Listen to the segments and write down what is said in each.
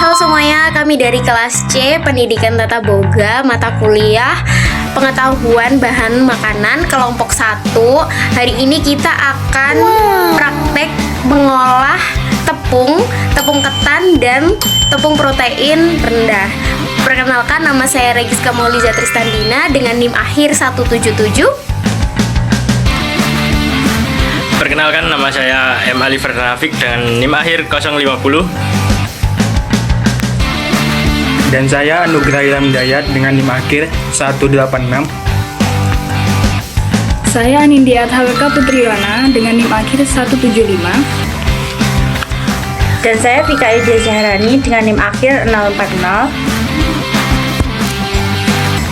Halo semuanya, kami dari kelas C Pendidikan Tata Boga, mata kuliah Pengetahuan Bahan Makanan kelompok 1. Hari ini kita akan praktek mengolah tepung ketan dan tepung protein rendah. Perkenalkan, nama saya Regiska Mauliza Tristandina dengan NIM akhir 177. Perkenalkan, nama saya M. Ali Ferdinand dengan NIM akhir 050. Dan saya Nugraha Ilham Hidayat dengan NIM akhir 186. Saya Nindya Adhaweka Putriwana dengan NIM akhir 175. Dan saya Vika Idya Zahrani dengan NIM akhir 040.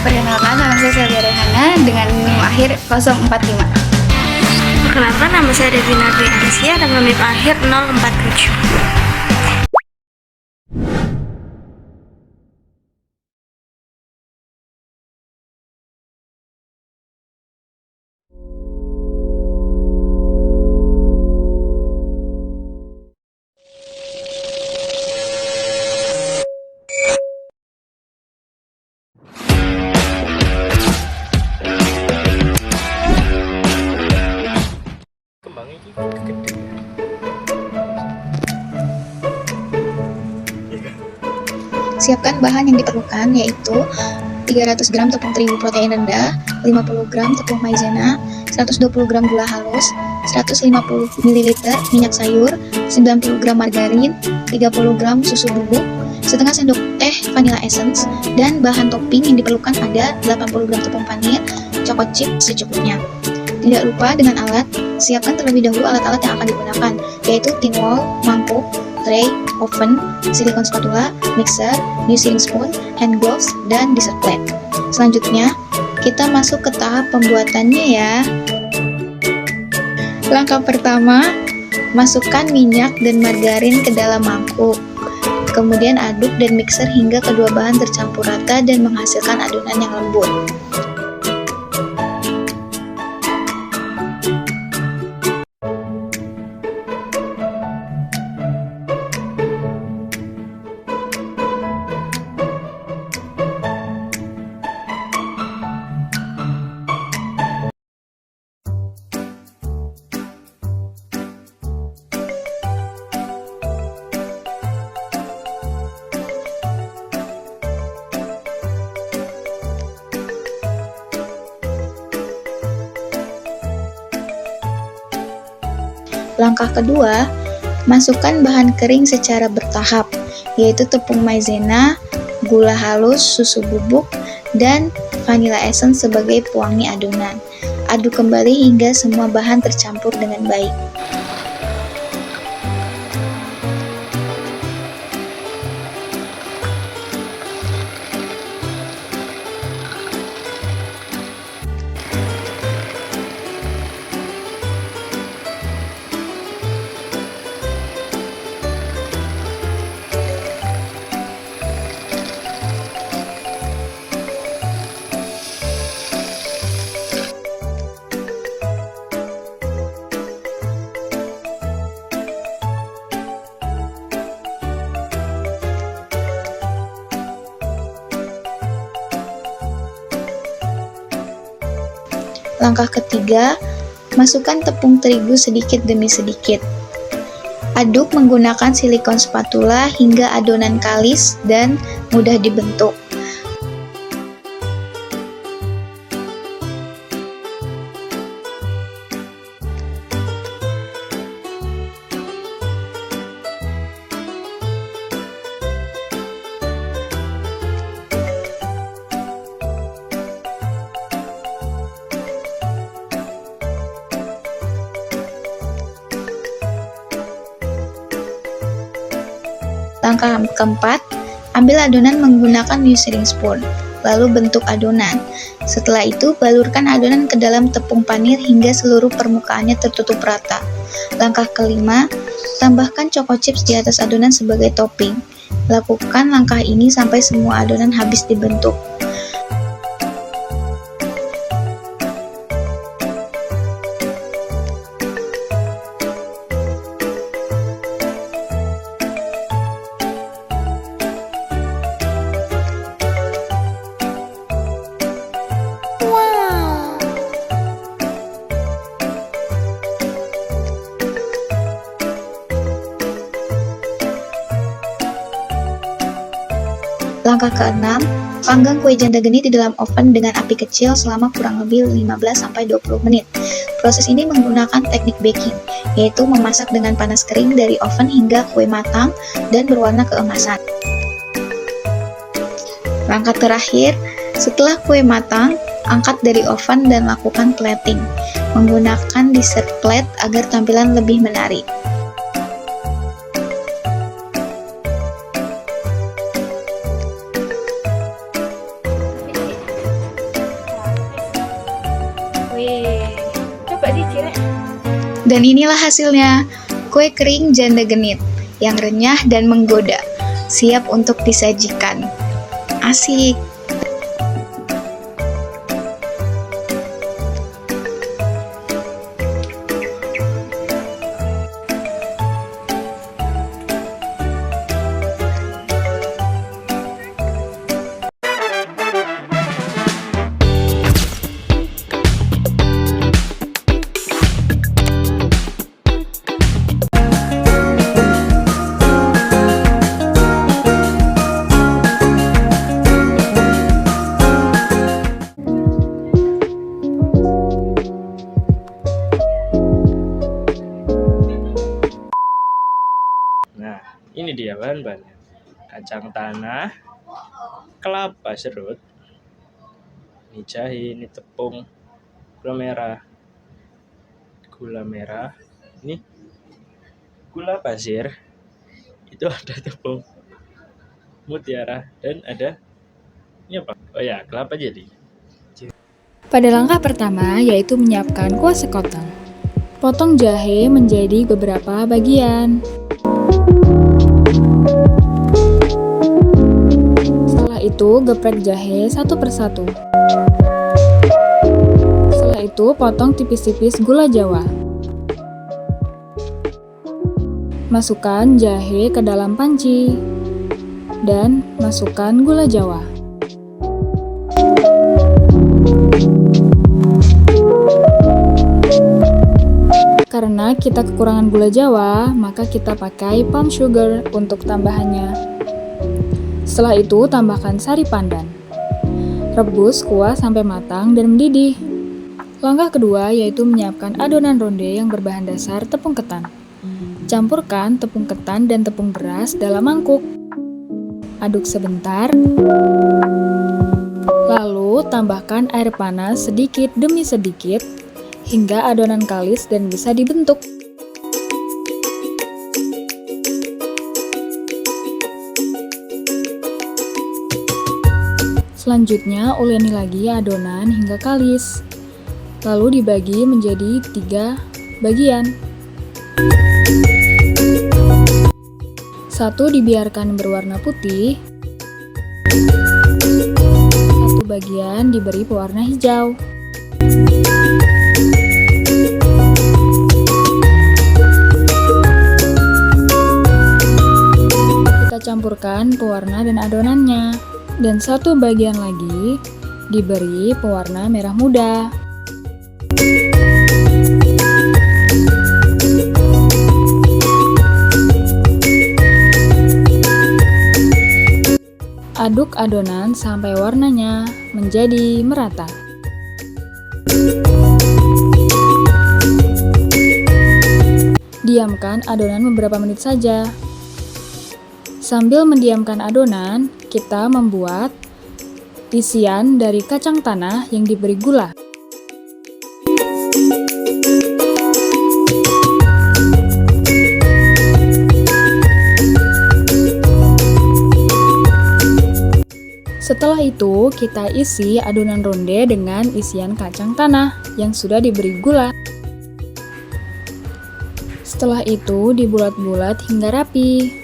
Perkenalkan, nama saya Celia Rehana dengan NIM akhir 045. Perkenalkan, nama saya Devina Dwi Arisya dengan NIM akhir 047. Siapkan bahan yang diperlukan, yaitu 300 gram tepung terigu protein rendah, 50 gram tepung maizena, 120 gram gula halus, 150 ml minyak sayur, 90 gram margarin, 30 gram susu bubuk, setengah sendok teh vanilla essence, dan bahan topping yang diperlukan ada 80 gram tepung panir, choco chip secukupnya. Tidak lupa dengan alat, siapkan terlebih dahulu alat-alat yang akan digunakan, yaitu tin wall, mangkuk, tray, oven, silikon spatula, mixer, new searing spoon, hand gloves, dan dessert plate. Selanjutnya, kita masuk ke tahap pembuatannya ya. Langkah pertama, masukkan minyak dan margarin ke dalam mangkuk. Kemudian aduk dan mixer hingga kedua bahan tercampur rata dan menghasilkan adonan yang lembut. Langkah kedua, masukkan bahan kering secara bertahap, yaitu tepung maizena, gula halus, susu bubuk, dan vanilla essence sebagai pewangi adonan. Aduk kembali hingga semua bahan tercampur dengan baik. Langkah ketiga, masukkan tepung terigu sedikit demi sedikit. Aduk menggunakan silikon spatula hingga adonan kalis dan mudah dibentuk. Langkah keempat, ambil adonan menggunakan new searing spoon, lalu bentuk adonan. Setelah itu, balurkan adonan ke dalam tepung panir hingga seluruh permukaannya tertutup rata. Langkah kelima, tambahkan choco chips di atas adonan sebagai topping. Lakukan langkah ini sampai semua adonan habis dibentuk. Langkah ke-6, panggang kue janda genit di dalam oven dengan api kecil selama kurang lebih 15-20 menit. Proses ini menggunakan teknik baking, yaitu memasak dengan panas kering dari oven hingga kue matang dan berwarna keemasan. Langkah terakhir, setelah kue matang, angkat dari oven dan lakukan plating, menggunakan dessert plate agar tampilan lebih menarik. Dan inilah hasilnya, kue kering janda genit yang renyah dan menggoda, siap untuk disajikan. Asik! Nah, ini dia bahan-bahannya. Kacang tanah, kelapa serut, ini jahe, ini tepung, gula merah, ini gula pasir, itu ada tepung mutiara, dan ada ini apa? Oh ya, kelapa jadi. Pada langkah pertama yaitu menyiapkan kuah sekoteng. Potong jahe menjadi beberapa bagian. Setelah itu geprek jahe satu persatu. Setelah itu potong tipis-tipis gula jawa. Masukkan jahe ke dalam panci dan masukkan gula jawa. Karena kita kekurangan gula jawa, maka kita pakai palm sugar untuk tambahannya. Setelah itu, tambahkan sari pandan. Rebus kuah sampai matang dan mendidih. Langkah kedua yaitu menyiapkan adonan ronde yang berbahan dasar tepung ketan. Campurkan tepung ketan dan tepung beras dalam mangkuk. Aduk sebentar. Lalu, tambahkan air panas sedikit demi sedikit hingga adonan kalis dan bisa dibentuk. Selanjutnya, uleni lagi adonan hingga kalis. Lalu dibagi menjadi 3 bagian. Satu dibiarkan berwarna putih. Satu bagian diberi pewarna hijau. Campurkan pewarna dan adonannya, dan satu bagian lagi diberi pewarna merah muda. Aduk adonan sampai warnanya menjadi merata. Diamkan adonan beberapa menit saja. Sambil mendiamkan adonan, kita membuat isian dari kacang tanah yang diberi gula. Setelah itu, kita isi adonan ronde dengan isian kacang tanah yang sudah diberi gula. Setelah itu, dibulat-bulat hingga rapi.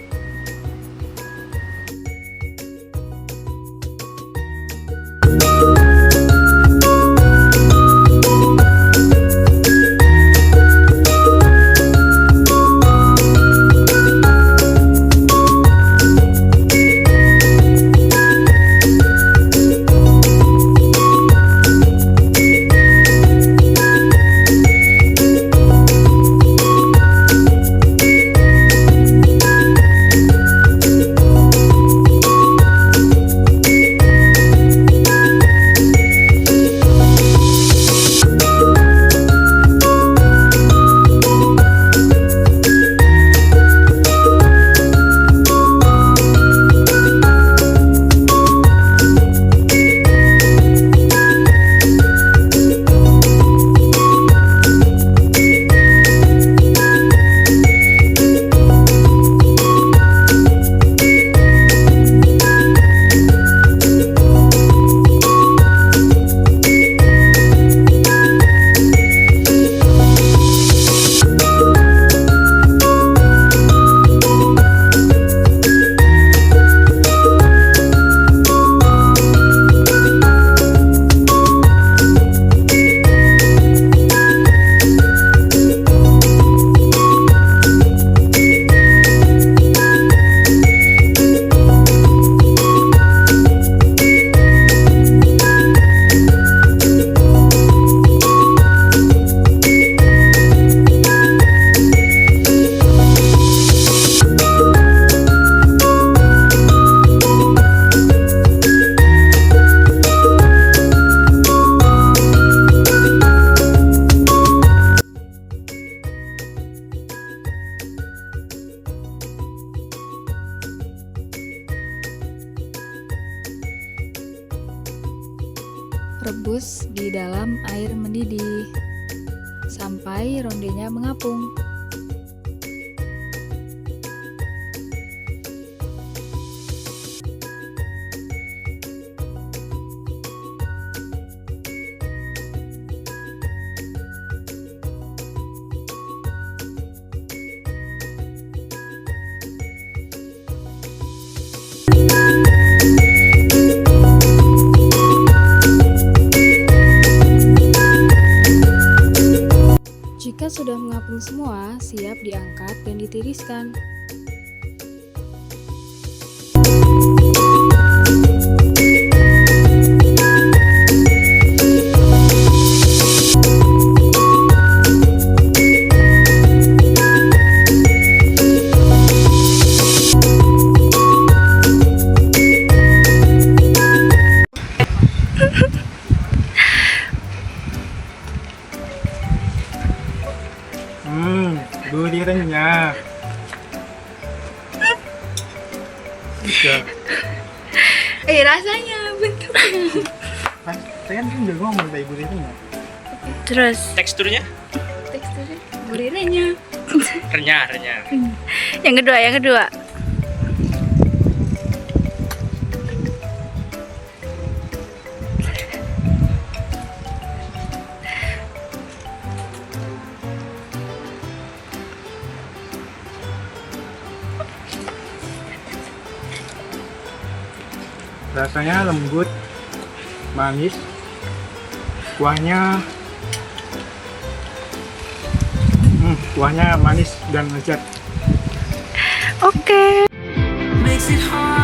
rebus di dalam air mendidih sampai rondenya mengapung. Jika sudah mengapung semua, siap diangkat dan ditiriskan. Gurih renyah. Bisa. Rasanya bentuknya. Saya kan udah ngomong tadi gurih renyah. Terus Teksturnya Teksturnya gurih-renyah. renyah, renyah. yang kedua. Rasanya lembut, manis, kuahnya manis dan lezat. Oke. Makes it hard.